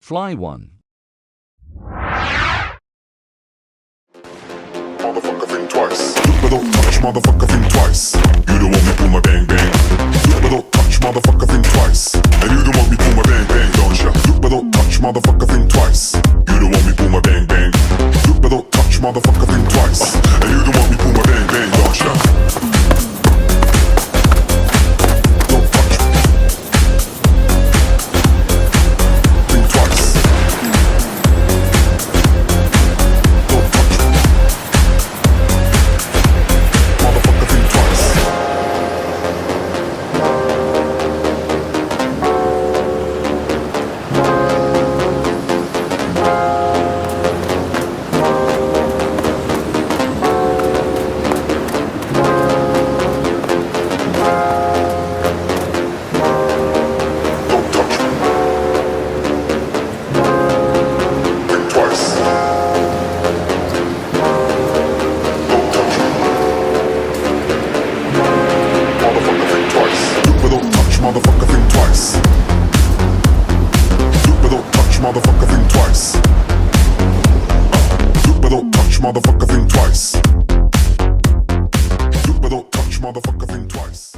플라이원. Motherfucker think twice. But don't touch motherfucker think twice. You don't want me pull my bang bang. But don't touch motherfucker think twice. And you don't want me pull my bang bang, don't ya? But don't touch motherfucker think twice. You don't want me pull my bang bang. But don't touch motherfucker think twice. And you don't want me pull my bang bang, don't ya? Don't touch. Think twice. Don't touch. Motherfucker think twice. Don't touch. Think twice. Don't touch. Motherfucker think twice. But don't touch motherfucker think twice. But don't touch motherfucker think twice. But don't touch motherfucker think twice. But don't touch motherfucker think twice.